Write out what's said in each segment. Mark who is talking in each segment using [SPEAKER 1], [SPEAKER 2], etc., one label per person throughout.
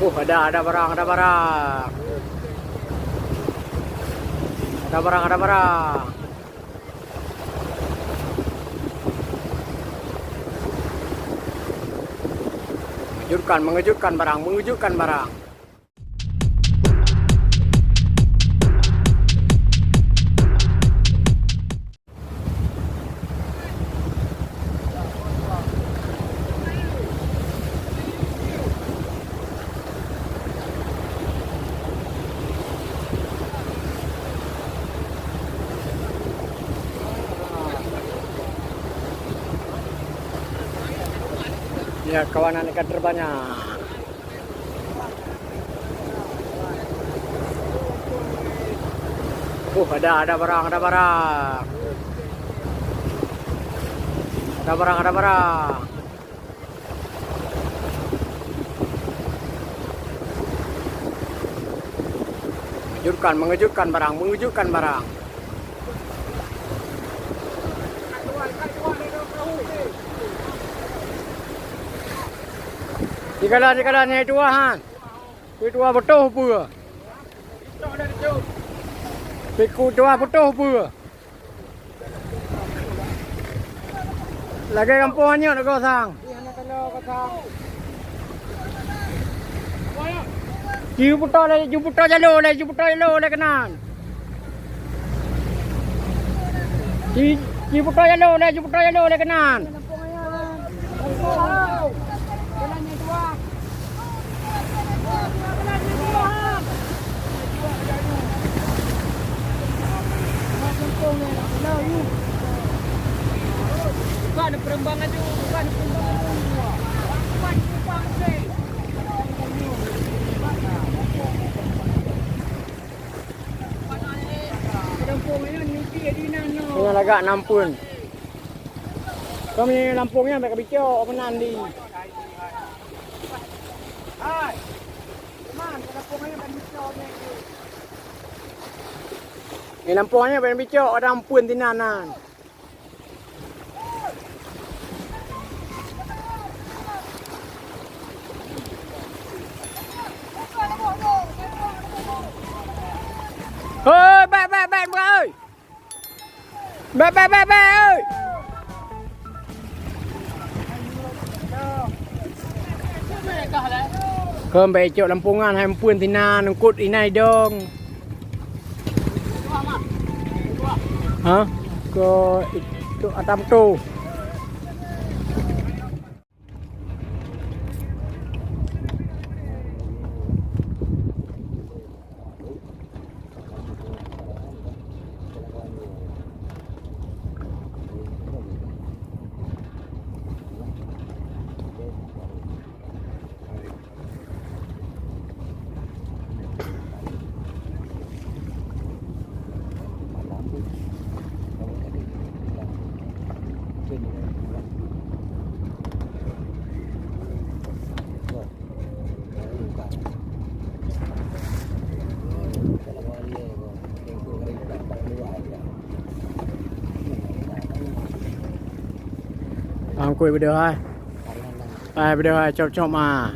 [SPEAKER 1] Ada barang, ada barang. Ada barang, ada barang. Mengejutkan barang, mengejutkan barang. Ya, kawanan ikan terbanyak. Ada barang, ada barang. Ada barang, ada barang. Mengejutkan barang, mengejutkan barang. Dikala ni itu han. Itu betul apa? Piku tua betul apa? Lagi kampungnya nak kosong. Jubuto jalur le kanan. Jubuto jalur le kanan. Bukan perembangan tu, bukan perembangan tu. Bukan perembangan tu. Ini lagak nampun. Kami Lampungnya mereka bicara menan di. Hai. Man, Lampungnya ben bicara ni. Ini Lampungnya ben bicara orang pun tinanan. Ôi, ba ơi. Ba ơi. Cơm bè chỗ Lampungan hay Puan Tina nông cút ý này dong. Hả? Có itu atam tu. Quay video hai. Video hai chọc mà.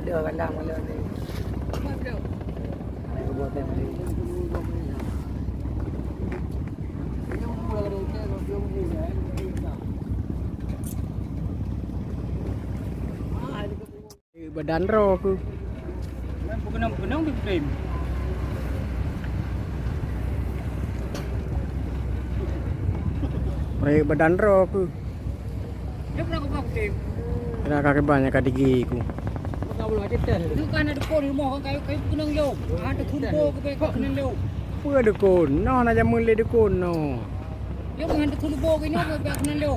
[SPEAKER 1] Ada kandang mana ni? Badan roh aku. Bukan di frame. Badan roh aku. Dia pernah kau frame. Kena kakek banyak kadigi aku. Itu kan ada kon rumah kan kayu kena leo. Ada turbo ke kau kena leo. Apa ada kon? No nak jamu le ada kon no. Yo kan ada turbo ke ni apa kena leo.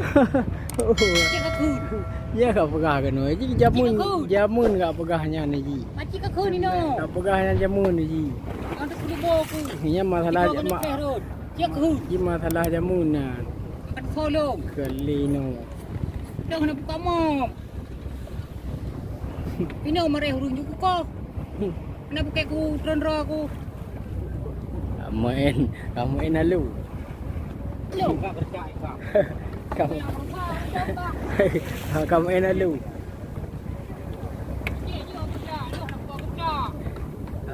[SPEAKER 1] Cik aku. Ya kau pegah kan oi. Ji jamun kau pegahnya ni ji.
[SPEAKER 2] Macam ke kau ni no.
[SPEAKER 1] Kau pegahnya jamun ni ji.
[SPEAKER 2] Ada kudu bawa aku.
[SPEAKER 1] Ini masalah
[SPEAKER 2] Cik ke?
[SPEAKER 1] Ji masalah jamun nah.
[SPEAKER 2] Akan tolong.
[SPEAKER 1] Kelino.
[SPEAKER 2] Dah nak buka mom. Ini marah hurung juga kau. Kenapa kayak aku terendra aku?
[SPEAKER 1] Kamu lalu.
[SPEAKER 2] Lo enggak percaya kau.
[SPEAKER 1] Kamu lalu.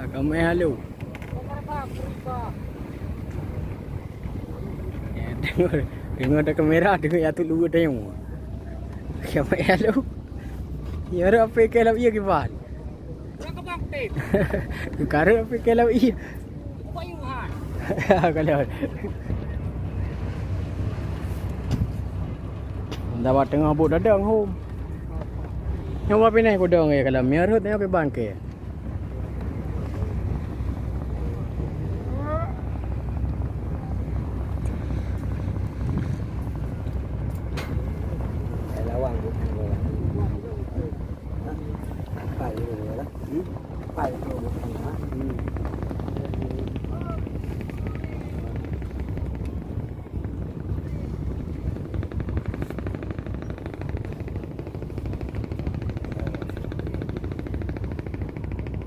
[SPEAKER 1] Kamu lalu. Tengok ada kamera, tengok ya tu luar tengok. Kamu lalu. Ya apa kalau ia kibar.
[SPEAKER 2] Berapa bakti?
[SPEAKER 1] Karo apa kalau ia.
[SPEAKER 2] Payuhan.
[SPEAKER 1] Kalau dapat tengah bot dadang home. Nyawa pinai ko dong kalau merut ni apa bangke.
[SPEAKER 3] Lawang bukan Pai dulu lah. Pai dulu bukan.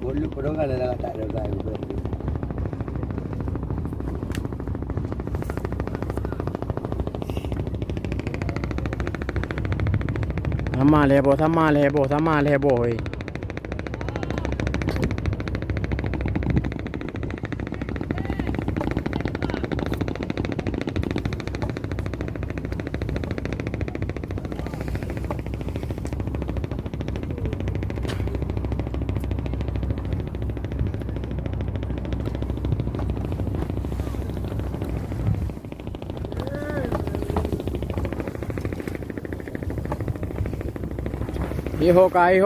[SPEAKER 3] Bolu kodong ada dah tak ada gaya belum.
[SPEAKER 1] Sama lebo oi. Iho kai.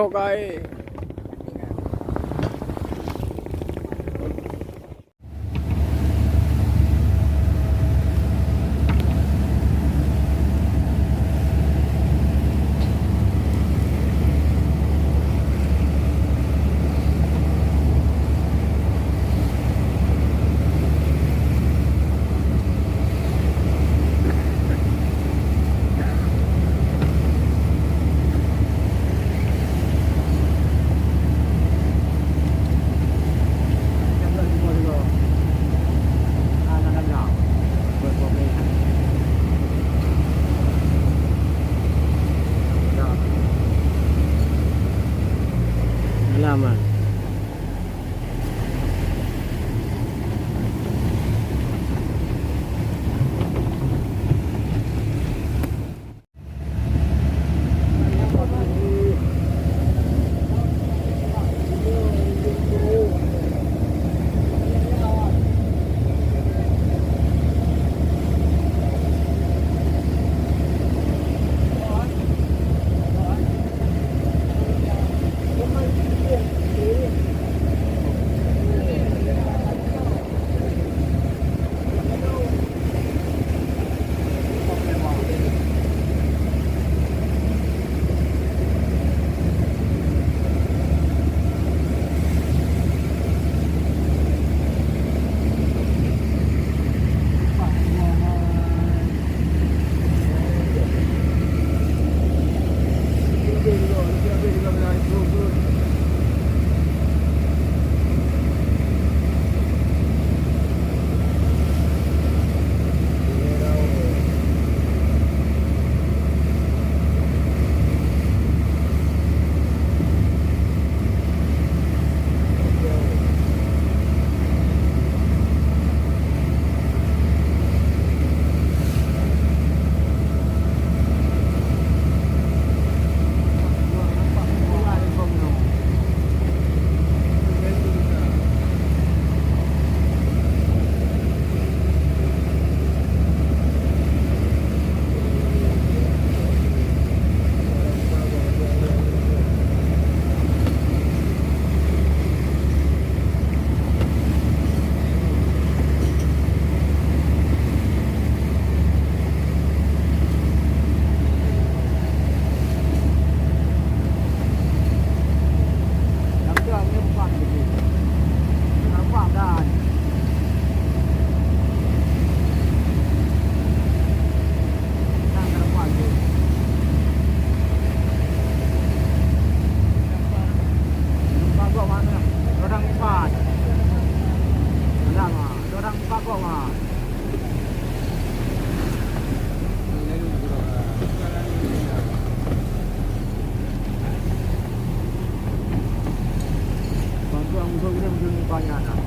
[SPEAKER 1] Musuh kita musuh banyak nak.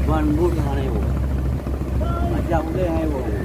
[SPEAKER 3] Ban bút yang mana itu? Macam boleh hai bu.